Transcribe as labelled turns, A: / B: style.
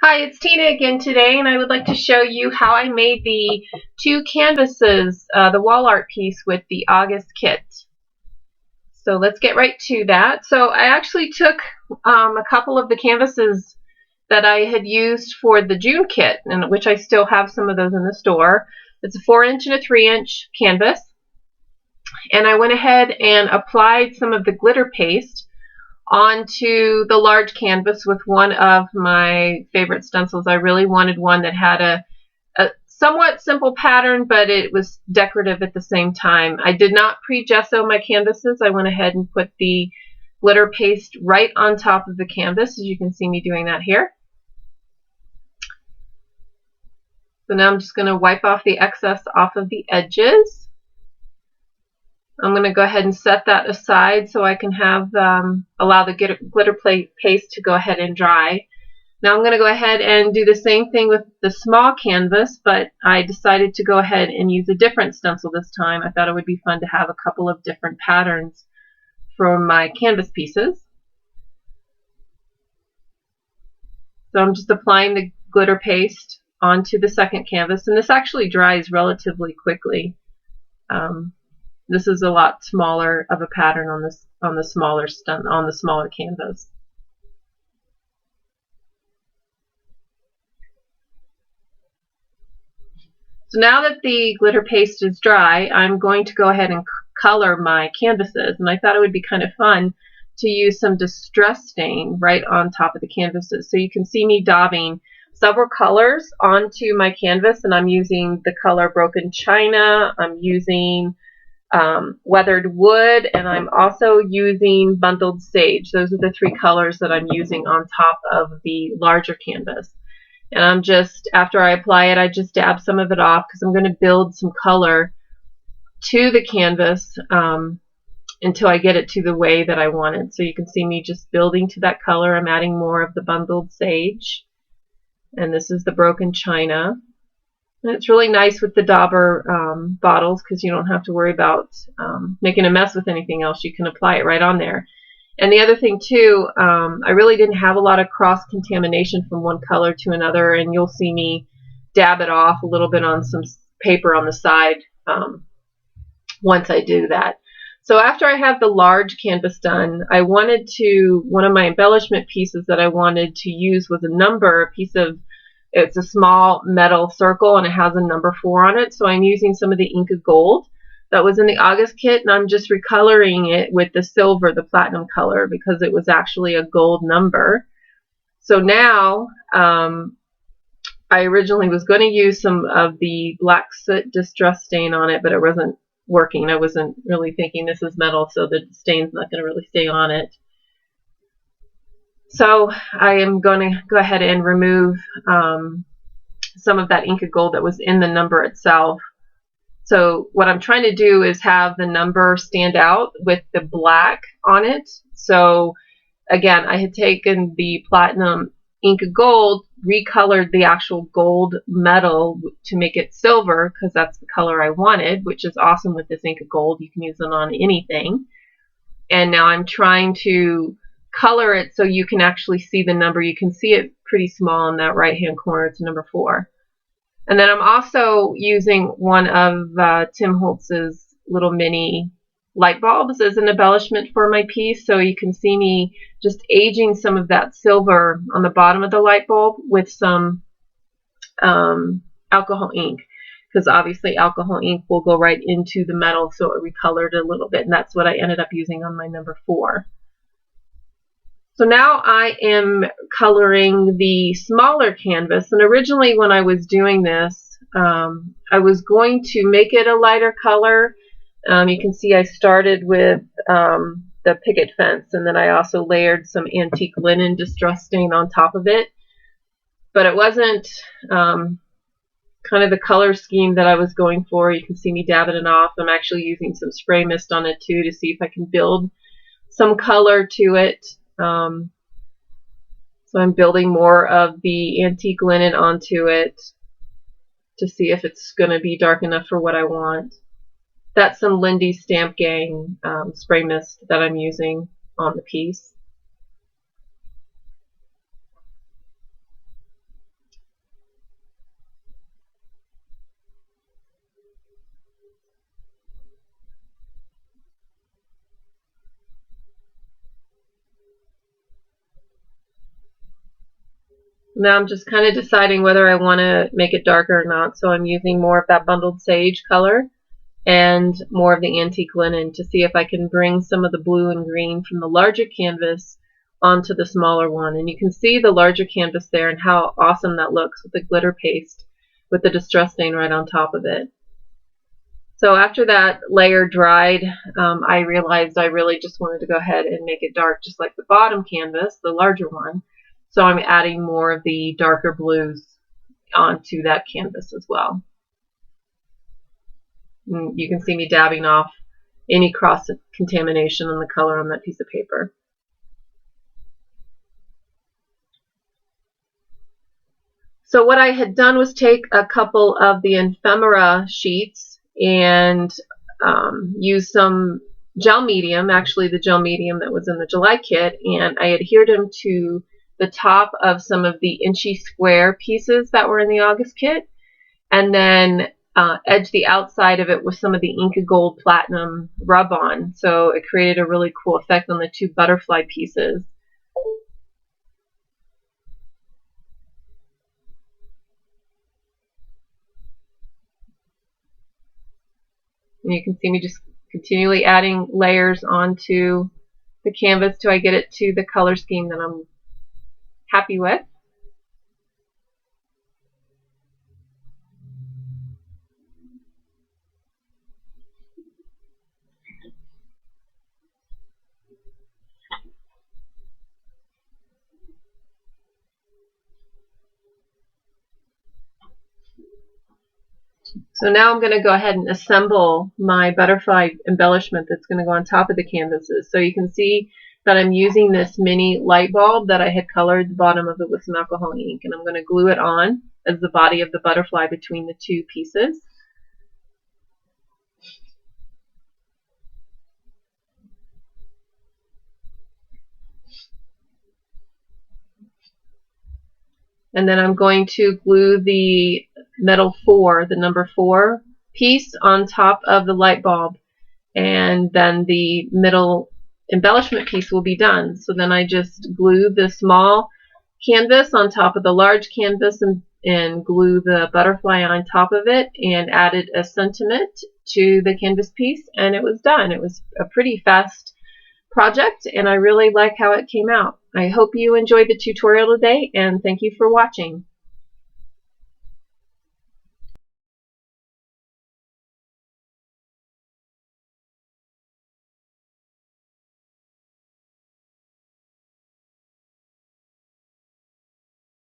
A: Hi, it's Tina again today, and I would like to show you how I made the two canvases, the wall art piece with the Aug Kit. So let's get right to that. So I actually took a couple of the canvases that I had used for the June kit, and which I still have some of those in the store. It's a 4-inch and a 3-inch canvas, and I went ahead and applied some of the glitter paste onto the large canvas with one of my favorite stencils. I really wanted one that had a somewhat simple pattern, but it was decorative at the same time. I did not pre-gesso my canvases. I went ahead and put the glitter paste right on top of the canvas, as you can see me doing that here. So now I'm just going to wipe off the excess off of the edges. I'm going to go ahead and set that aside so I can have allow the glitter paste to go ahead and dry. Now I'm going to go ahead and do the same thing with the small canvas, but I decided to go ahead and use a different stencil this time. I thought it would be fun to have a couple of different patterns for my canvas pieces. So I'm just applying the glitter paste onto the second canvas, and this actually dries relatively quickly. This is a lot smaller of a pattern on the smaller canvas. So now that the glitter paste is dry, I'm going to go ahead and color my canvases, and I thought it would be kind of fun to use some distress stain right on top of the canvases. So you can see me daubing several colors onto my canvas, and I'm using the color Broken China, I'm using weathered wood, and I'm also using bundled sage. Those are the three colors that I'm using on top of the larger canvas. And I'm just, after I apply it, I just dab some of it off because I'm going to build some color to the canvas until I get it to the way that I want it. So you can see me just building to that color. I'm adding more of the bundled sage. And this is the Broken China. And it's really nice with the dauber bottles because you don't have to worry about making a mess with anything else. You can apply it right on there. And the other thing too, I really didn't have a lot of cross-contamination from one color to another, and you'll see me dab it off a little bit on some paper on the side once I do that. So after I have the large canvas done, I wanted to, one of my embellishment pieces that I wanted to use was a number, a piece of, it's a small metal circle and it has a number 4 on it. So I'm using some of the Inca Gold that was in the Aug Kit, and I'm just recoloring it with the silver, the platinum color, because it was actually a gold number. So now I originally was going to use some of the black soot distress stain on it, but it wasn't working. I wasn't really thinking this is metal, so the stain's not going to really stay on it. So I am going to go ahead and remove some of that Inca Gold that was in the number itself. So what I'm trying to do is have the number stand out with the black on it. So again, I had taken the platinum Inca Gold, recolored the actual gold metal to make it silver because that's the color I wanted, which is awesome with this Inca Gold. You can use it on anything. And now I'm trying to color it so you can actually see the number. You can see it pretty small in that right-hand corner. It's number 4. And then I'm also using one of Tim Holtz's little mini light bulbs as an embellishment for my piece. So you can see me just aging some of that silver on the bottom of the light bulb with some alcohol ink, because obviously alcohol ink will go right into the metal, so it recolored a little bit, and that's what I ended up using on my number 4. So now I am coloring the smaller canvas, and originally when I was doing this, I was going to make it a lighter color. You can see I started with the picket fence, and then I also layered some antique linen distress stain on top of it. But it wasn't kind of the color scheme that I was going for. You can see me dabbing it off. I'm actually using some spray mist on it too to see if I can build some color to it. So I'm building more of the antique linen onto it to see if it's going to be dark enough for what I want. That's some Lindy Stamp Gang spray mist that I'm using on the piece. Now I'm just kind of deciding whether I want to make it darker or not, so I'm using more of that bundled sage color and more of the antique linen to see if I can bring some of the blue and green from the larger canvas onto the smaller one. And you can see the larger canvas there and how awesome that looks with the glitter paste with the distress stain right on top of it. So after that layer dried, I realized I really just wanted to go ahead and make it dark just like the bottom canvas, the larger one. So I'm adding more of the darker blues onto that canvas as well. And you can see me dabbing off any cross-contamination on the color on that piece of paper. So what I had done was take a couple of the ephemera sheets and use some gel medium, actually the gel medium that was in the July kit, and I adhered them to the top of some of the inchy square pieces that were in the August kit, and then edged the outside of it with some of the Inca Gold Platinum rub-on, so it created a really cool effect on the two butterfly pieces. And you can see me just continually adding layers onto the canvas till I get it to the color scheme that I'm happy with. So now I'm going to go ahead and assemble my butterfly embellishment that's going to go on top of the canvases. So you can see that I'm using this mini light bulb that I had colored the bottom of it with some alcohol ink, and I'm going to glue it on as the body of the butterfly between the two pieces. And then I'm going to glue the metal 4, the number 4 piece on top of the light bulb, and then the middle embellishment piece will be done. So then I just glue the small canvas on top of the large canvas and glue the butterfly on top of it and added a sentiment to the canvas piece, and it was done. It was a pretty fast project, and I really like how it came out. I hope you enjoyed the tutorial today, and thank you for watching.